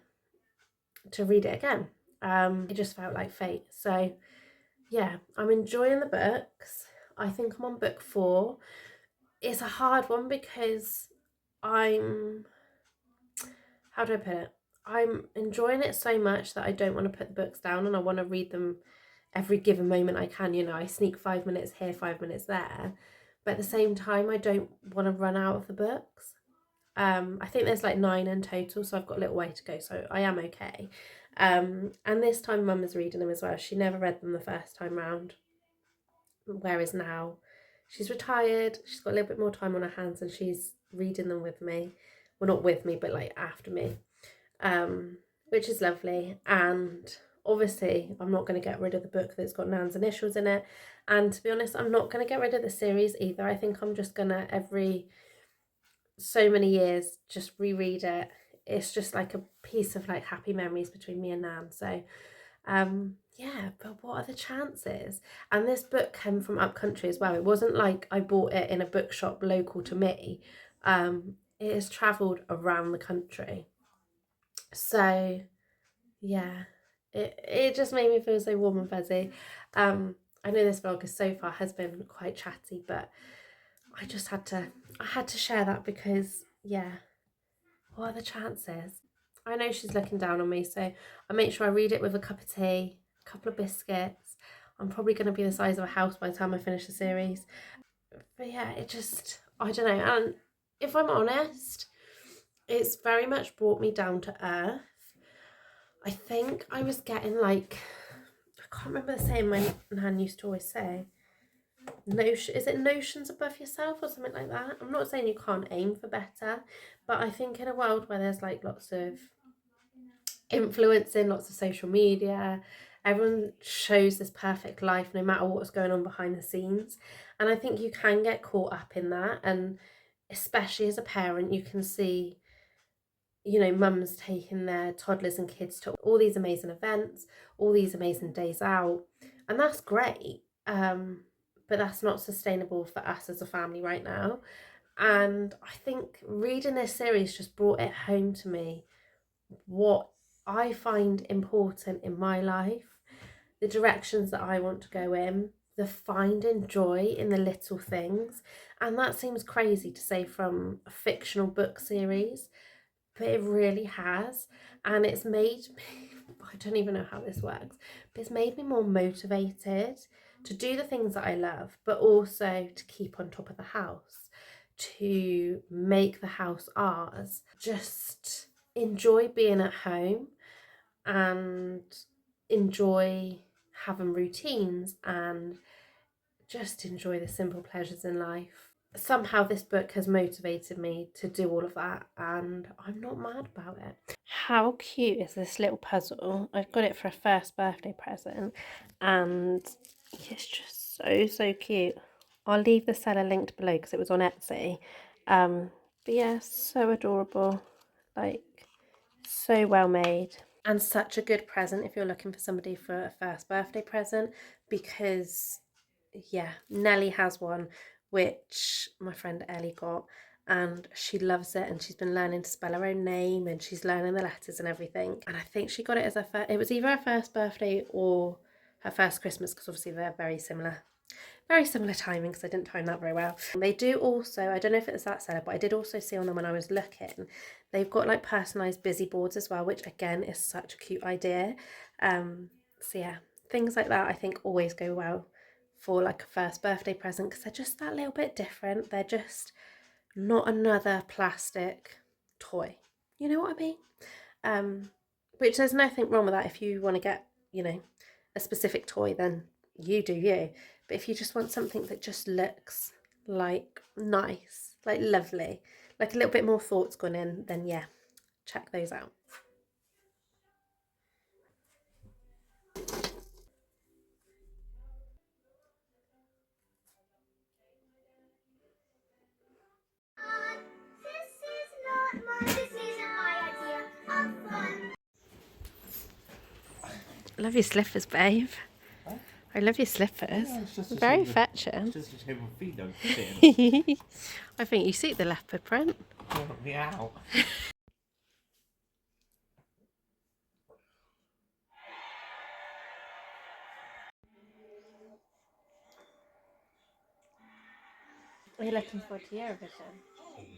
to read it again. It just felt like fate. So yeah, I'm enjoying the books. I think I'm on book 4. It's a hard one because how do I put it? I'm enjoying it so much that I don't want to put the books down, and I want to read them every given moment I can. You know, I sneak 5 minutes here, 5 minutes there. But at the same time, I don't want to run out of the books. I think there's like 9 in total, so I've got a little way to go, so I am okay. And this time Mum is reading them as well. She never read them the first time round, whereas now she's retired, she's got a little bit more time on her hands, and she's reading them with me. Well, not with me, but like after me, which is lovely. And obviously I'm not going to get rid of the book that's got Nan's initials in it, and to be honest, I'm not going to get rid of the series either. I think I'm just going to every so many years just reread it. It's just like a piece of like happy memories between me and Nan. So yeah, but what are the chances? And this book came from up country as well. It wasn't like I bought it in a bookshop local to me. It has travelled around the country. So yeah, it just made me feel so warm and fuzzy. I know this vlog so far has been quite chatty, but I had to share that because, yeah, what are the chances? I know she's looking down on me, so I make sure I read it with a cup of tea, a couple of biscuits. I'm probably going to be the size of a house by the time I finish the series. But yeah, I don't know. And if I'm honest, it's very much brought me down to earth. I think I was getting like, I can't remember the saying my nan used to always say. Is it notions above yourself or something like that? I'm not saying you can't aim for better, but I think in a world where there's like lots of influencing, lots of social media, everyone shows this perfect life no matter what's going on behind the scenes, and I think you can get caught up in that. And especially as a parent, you can see, you know, mums taking their toddlers and kids to all these amazing events, all these amazing days out, and that's great. But that's not sustainable for us as a family right now. And I think reading this series just brought it home to me what I find important in my life, the directions that I want to go in, the finding joy in the little things. And that seems crazy to say from a fictional book series, but it really has. And it's made me, I don't even know how this works, but it's made me more motivated to do the things that I love, but also to keep on top of the house, to make the house ours, just enjoy being at home and enjoy having routines and just enjoy the simple pleasures in life. Somehow this book has motivated me to do all of that, and I'm not mad about it. How cute is this little puzzle? I've got it for a first birthday present, and it's just so cute. I'll leave the seller linked below because it was on Etsy. But yeah, so adorable, like so well made, and such a good present if you're looking for somebody for a first birthday present, because yeah, Nellie has one which my friend Ellie got, and she loves it, and she's been learning to spell her own name, and she's learning the letters and everything. And I think she got it as it was either her first birthday or her first Christmas, because obviously they're very similar timing, because I didn't time that very well. They do also, I don't know if it's that seller, but I did also see on them when I was looking, they've got like personalised busy boards as well, which again is such a cute idea. So yeah, things like that I think always go well for like a first birthday present, because they're just that little bit different. They're just not another plastic toy, you know what I mean? Which there's nothing wrong with that. If you want to get, you know, a specific toy, then you do you, But if you just want something that just looks like nice, like lovely, like a little bit more thought's gone in, then yeah, check those out. Love your slippers, babe. Huh? I love your slippers. Yeah, very fetching. Just to show my feet don't fit. I think you suit the leopard print. Oh, meow. Are you looking forward to Eurovision?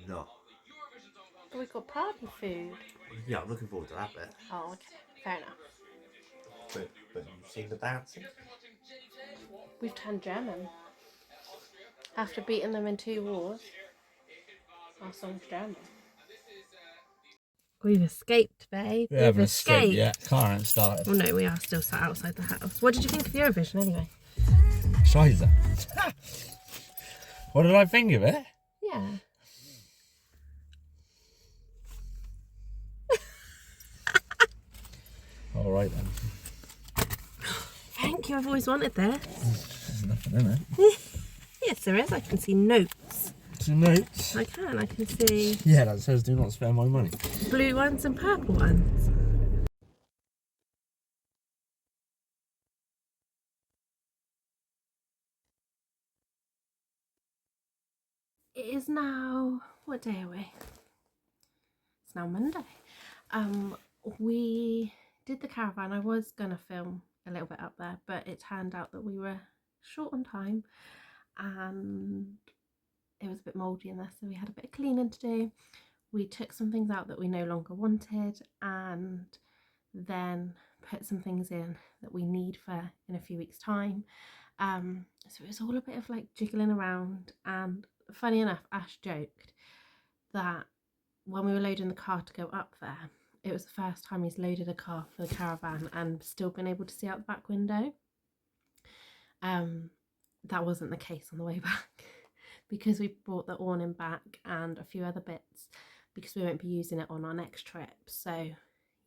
No. But we've got party food. Yeah, I'm looking forward to that bit. Oh, okay. Fair enough. But you've seen the dancing? We've turned German. After beating them in 2 wars, our song's German. We've escaped, babe. We haven't escaped yet. Car hasn't started. Well, no, we are still sat outside the house. What did you think of Eurovision anyway? Scheiße. What did I think of it? Yeah. All right then. Thank you. I've always wanted this. There's nothing in it. Yes, there is. I can see notes. Some notes? I can see. Yeah, that says do not spend my money. Blue ones and purple ones. It is now, what day are we? It's now Monday. We did the caravan. I was gonna film a little bit up there, but it turned out that we were short on time and it was a bit mouldy in there, so we had a bit of cleaning to do. We took some things out that we no longer wanted and then put some things in that we need for in a few weeks' time. So it was all a bit of like jiggling around, and funny enough, Ash joked that when we were loading the car to go up there, it was the first time he's loaded a car for the caravan and still been able to see out the back window. That wasn't the case on the way back because we brought the awning back and a few other bits because we won't be using it on our next trip. So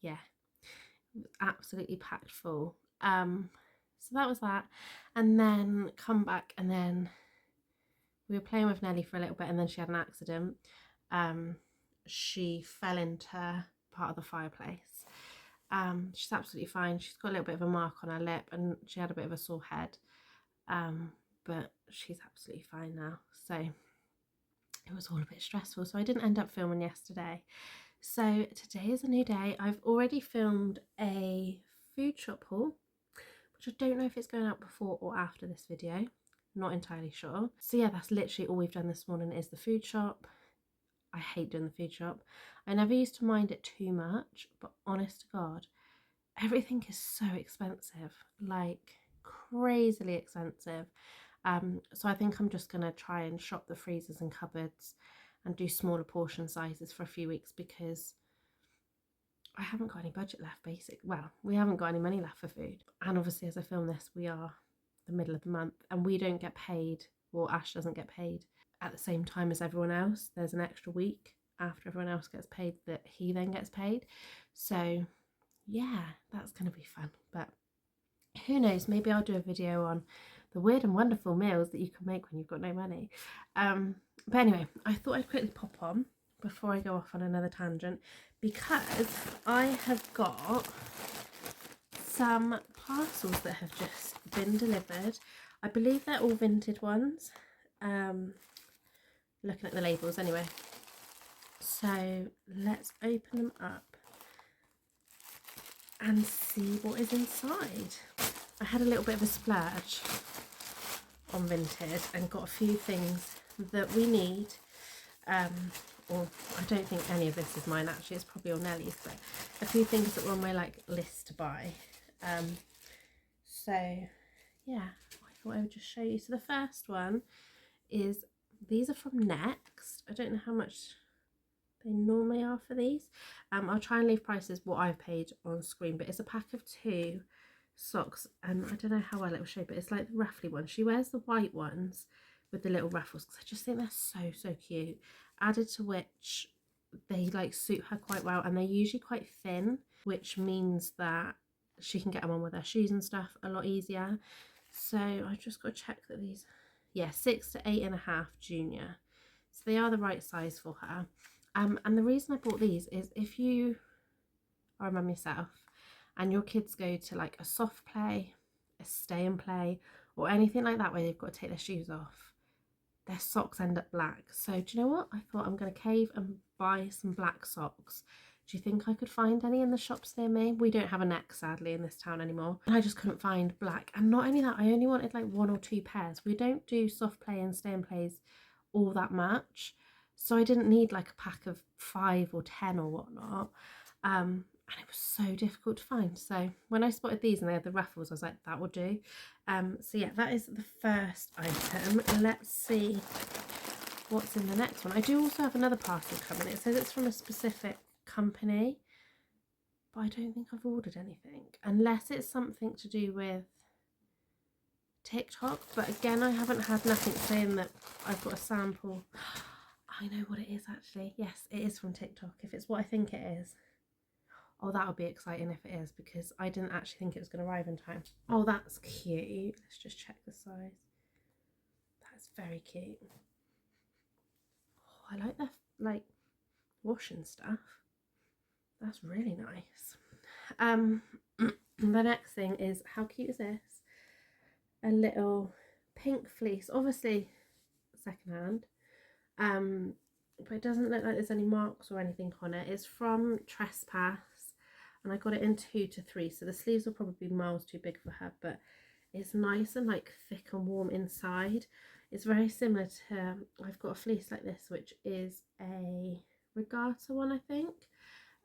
yeah, it was absolutely packed full. So that was that, and then come back, and then we were playing with Nelly for a little bit, and then she had an accident. She fell into part of the fireplace. She's absolutely fine. She's got a little bit of a mark on her lip and she had a bit of a sore head, but she's absolutely fine now. So it was all a bit stressful, so I didn't end up filming yesterday. So today is a new day. I've already filmed a food shop haul, which I don't know if it's going out before or after this video, not entirely sure. So yeah, that's literally all we've done this morning is the food shop. I hate doing the food shop. I never used to mind it too much, but honest to God, everything is so expensive, like crazily expensive. So I think I'm just gonna try and shop the freezers and cupboards and do smaller portion sizes for a few weeks because I haven't got any budget left, well, we haven't got any money left for food. And obviously as I film this, we are the middle of the month and we don't get paid, well, Ash doesn't get paid at the same time as everyone else. There's an extra week after everyone else gets paid that he then gets paid. So yeah, that's going to be fun. But who knows, maybe I'll do a video on the weird and wonderful meals that you can make when you've got no money. But anyway, I thought I'd quickly pop on before I go off on another tangent because I have got some parcels that have just been delivered. I believe they're all vintage ones. Looking at the labels anyway. So let's open them up and see what is inside. I had a little bit of a splurge on vintage and got a few things that we need. Or I don't think any of this is mine actually, it's probably all Nellie's, but a few things that were on my like list to buy. So yeah, I thought I would just show you. So the first one is, these are from Next. I don't know how much they normally are for these. I'll try and leave prices what I've paid on screen, but it's a pack of 2 socks, and I don't know how well it will show, but it's like the ruffly ones. She wears the white ones with the little ruffles because I just think they're so cute. Added to which they like suit her quite well, and they're usually quite thin, which means that she can get them on with her shoes and stuff a lot easier. So I've just got to check that these, yeah, 6 to 8.5 junior, so they are the right size for her. And the reason I bought these is if you are a mum yourself and your kids go to like a soft play, a stay and play, or anything like that where they've got to take their shoes off, their socks end up black. So do you know what? I thought I'm going to cave and buy some black socks. Do you think I could find any in the shops near me? We don't have a Next, sadly, in this town anymore. And I just couldn't find black. And not only that, I only wanted like 1 or 2 pairs. We don't do soft play and stay and plays all that much. So I didn't need like a pack of 5 or 10 or whatnot. And it was so difficult to find. So when I spotted these and they had the ruffles, I was like, that will do. So yeah, that is the first item. Let's see what's in the next one. I do also have another parcel coming. It says it's from a specific company, but I don't think I've ordered anything, unless it's something to do with TikTok. But again, I haven't had nothing saying that I've got a sample. I know what it is actually. Yes, it is from TikTok, if it's what I think it is. Oh, that'll be exciting if it is, because I didn't actually think it was going to arrive in time. Oh, that's cute. Let's just check the size. That's very cute. Oh, I like the like wash and stuff. That's really nice. The next thing is, how cute is this? A little pink fleece, obviously secondhand. But it doesn't look like there's any marks or anything on it. It's from Trespass, and I got it in 2 to 3, so the sleeves will probably be miles too big for her, but it's nice and like thick and warm inside. It's very similar to, I've got a fleece like this, which is a regatta one, I think,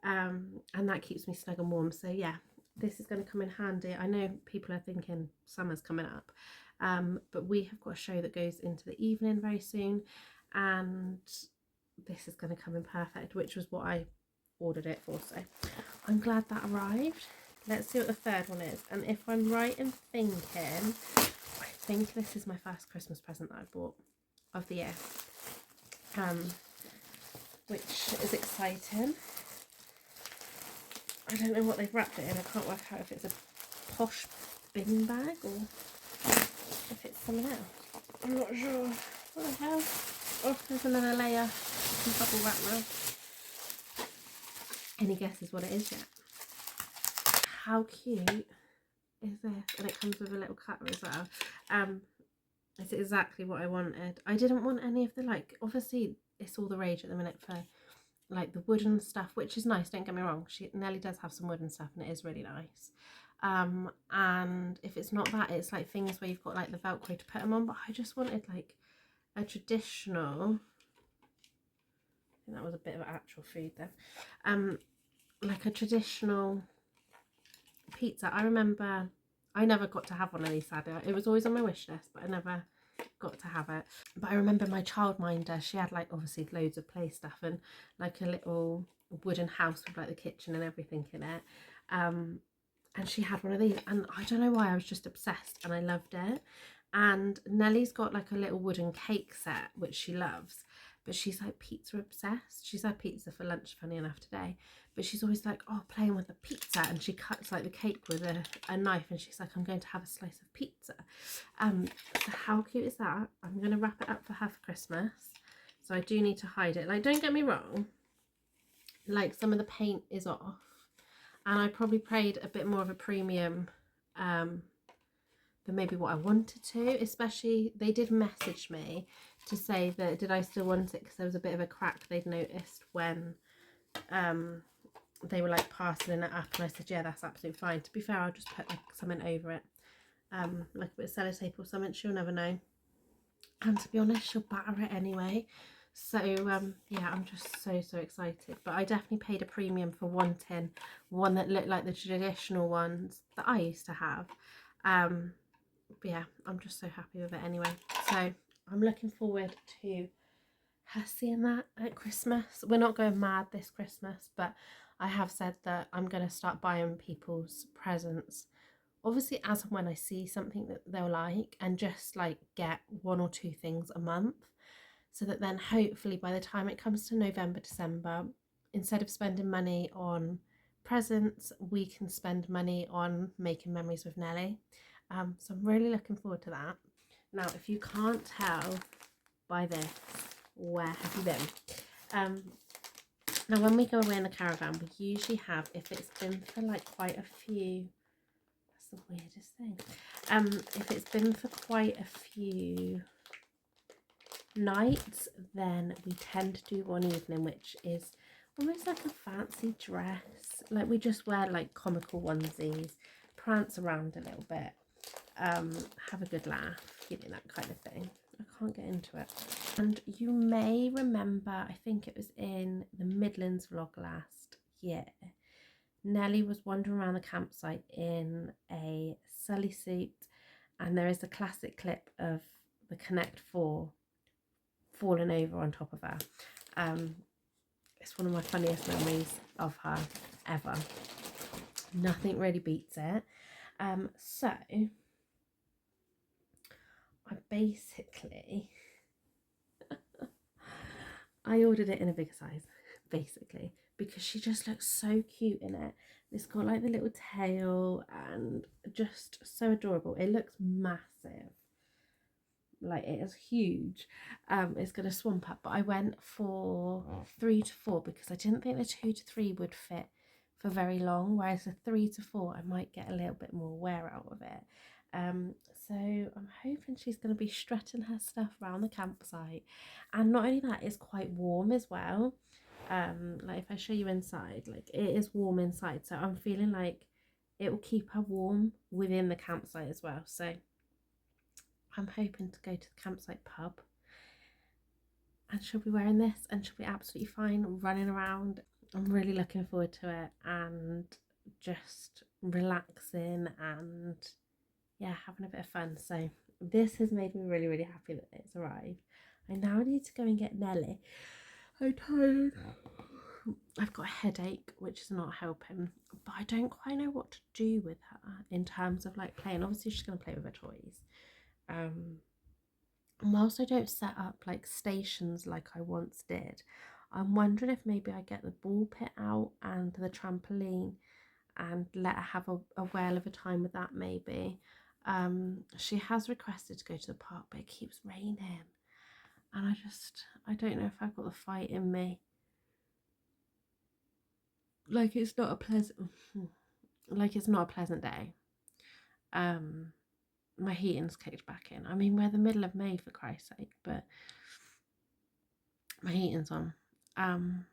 and that keeps me snug and warm. So yeah, this is going to come in handy. I know people are thinking summer's coming up, but we have got a show that goes into the evening very soon, and this is going to come in perfect, which was what I ordered it for. So I'm glad that arrived. Let's see what the third one is, and if I'm right in thinking, I think this is my first Christmas present that I bought of the year, which is exciting. I don't know what they've wrapped it in. I can't work out if it's a posh bin bag or if it's something else. I'm not sure. What the hell? Oh, there's another layer of bubble wrap now. Any guesses what it is yet? How cute is this? And it comes with a little cutter as well. It's exactly what I wanted. I didn't want any of the, like, obviously it's all the rage at the minute for like the wooden stuff, which is nice, don't get me wrong. Nelly does have some wooden stuff and it is really nice. And if it's not that, it's like things where you've got like the Velcro to put them on, but I just wanted like a traditional, I think that was a bit of actual food then, like a traditional pizza. I remember I never got to have one of these, sadly. It was always on my wish list, but I never got to have it. But I remember my childminder, she had like obviously loads of play stuff and like a little wooden house with like the kitchen and everything in it, and she had one of these, and I don't know why, I was just obsessed and I loved it. And Nellie's got like a little wooden cake set which she loves, but she's like pizza obsessed. She's had pizza for lunch, funny enough, today, but she's always like, oh, playing with the pizza, and she cuts like the cake with a knife, and she's like, I'm going to have a slice of pizza. So how cute is that? I'm going to wrap it up for her for Christmas, so I do need to hide it. Like, don't get me wrong, like some of the paint is off, and I probably paid a bit more of a premium than maybe what I wanted to, especially they did message me to say that did I still want it, because there was a bit of a crack they'd noticed when they were like parceling it up, and I said yeah, that's absolutely fine. To be fair, I'll just put like something over it, like a bit of sellotape or something, she'll never know, and to be honest, she'll batter it anyway. So yeah, I'm just so excited. But I definitely paid a premium for wanting one that looked like the traditional ones that I used to have. But yeah, I'm just so happy with it anyway. So I'm looking forward to her seeing that at Christmas. We're not going mad this Christmas, but I have said that I'm going to start buying people's presents obviously as and when I see something that they'll like, and just like get 1 or 2 things a month, so that then hopefully by the time it comes to November, December, instead of spending money on presents, we can spend money on making memories with Nelly. So I'm really looking forward to that. Now, if you can't tell by this, where have you been? Now, when we go away in the caravan, we usually have, if it's been for like quite a few, that's the weirdest thing. If it's been for quite a few nights, then we tend to do one evening, which is almost like a fancy dress. Like we just wear like comical onesies, prance around a little bit, have a good laugh, you know, that kind of thing. I can't get into it. And you may remember, I think it was in the Midlands vlog last year, Nelly was wandering around the campsite in a sully suit, and there is a classic clip of the Connect 4 falling over on top of her. It's one of my funniest memories of her ever. Nothing really beats it. So I basically I ordered it in a bigger size, basically, because she just looks so cute in it. It's got like the little tail and just so adorable. It looks massive. Like it is huge. It's gonna swamp up, but I went for 3 to 4 because I didn't think the 2 to 3 would fit for very long, whereas the 3 to 4 I might get a little bit more wear out of it. So I'm hoping she's going to be strutting her stuff around the campsite, and not only that, it's quite warm as well. Like if I show you inside, like it is warm inside, so I'm feeling like it will keep her warm within the campsite as well. So I'm hoping to go to the campsite pub and she'll be wearing this and she'll be absolutely fine running around. I'm really looking forward to it and just relaxing and yeah, having a bit of fun. So this has made me really, really happy that it's arrived. I now need to go and get Nelly. I'm tired. I've got a headache, which is not helping, but I don't quite know what to do with her in terms of like playing. Obviously she's going to play with her toys. And whilst I don't set up like stations like I once did, I'm wondering if maybe I get the ball pit out and the trampoline and let her have a whale of a time with that maybe. She has requested to go to the park, but it keeps raining, and I don't know if I've got the fight in me. Like it's not a pleasant day. My heating's kicked back in. I mean, we're the middle of May for Christ's sake, but my heating's on. And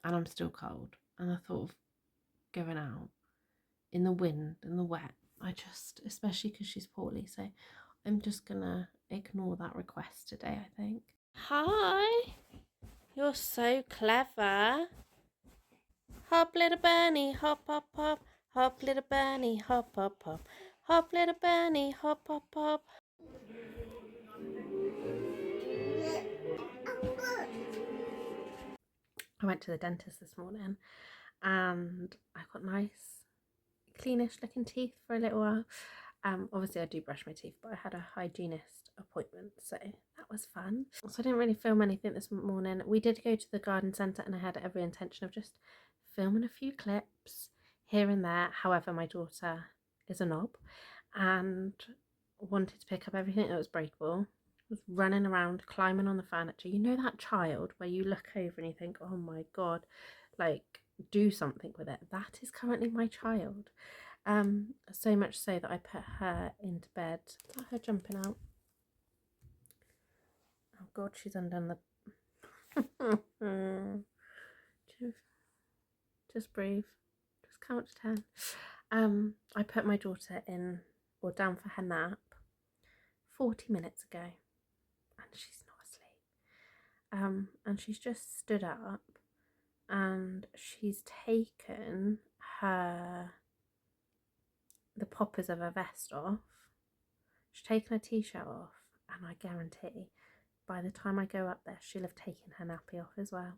I'm still cold, and I thought of going out in the wind and the wet. Especially because she's poorly, so I'm just gonna ignore that request today, I think. Hi, you're so clever. Hop, little bunny, hop, hop, hop. Hop, little bunny, hop, hop, hop. Hop, little bunny, hop, hop, hop. I went to the dentist this morning and I got nice cleanish looking teeth for a little while. Obviously I do brush my teeth, but I had a hygienist appointment, so that was fun. So I didn't really film anything this morning. We did go to the garden centre and I had every intention of just filming a few clips here and there. However, my daughter is a knob and wanted to pick up everything that was breakable. Was running around climbing on the furniture. You know that child where you look over and you think, oh my god, like do something with it. That is currently my child. So much so that I put her into bed. Is that her jumping out? Oh god, she's undone the just breathe, just count to 10. I put my daughter in or down for her nap 40 minutes ago and she's not asleep. And she's just stood up and she's taken the poppers of her vest off. She's taken her t-shirt off, and I guarantee by the time I go up there she'll have taken her nappy off as well.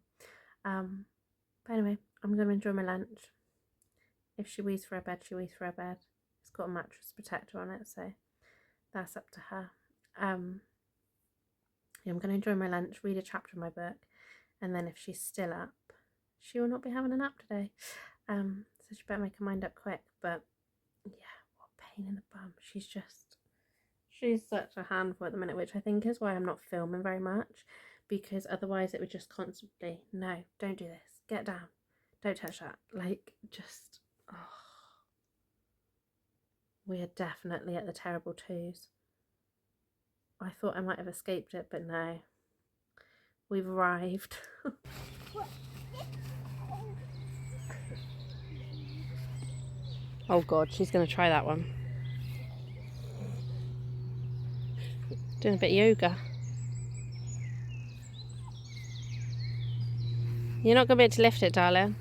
But anyway, I'm going to enjoy my lunch. If she wheezes for her bed, she wheezes for her bed. It's got a mattress protector on it, so that's up to her. I'm going to enjoy my lunch, read a chapter of my book, and then if she's still up, she will not be having a nap today. So she better make her mind up quick. But yeah, what a pain in the bum. She's such a handful at the minute, which I think is why I'm not filming very much, because otherwise it would just constantly, no, don't do this, get down, don't touch that, like, just, oh. We are definitely at the terrible twos. I thought I might have escaped it, but no, we've arrived. Oh god, she's going to try that one. Doing a bit of yoga. You're not going to be able to lift it, darling.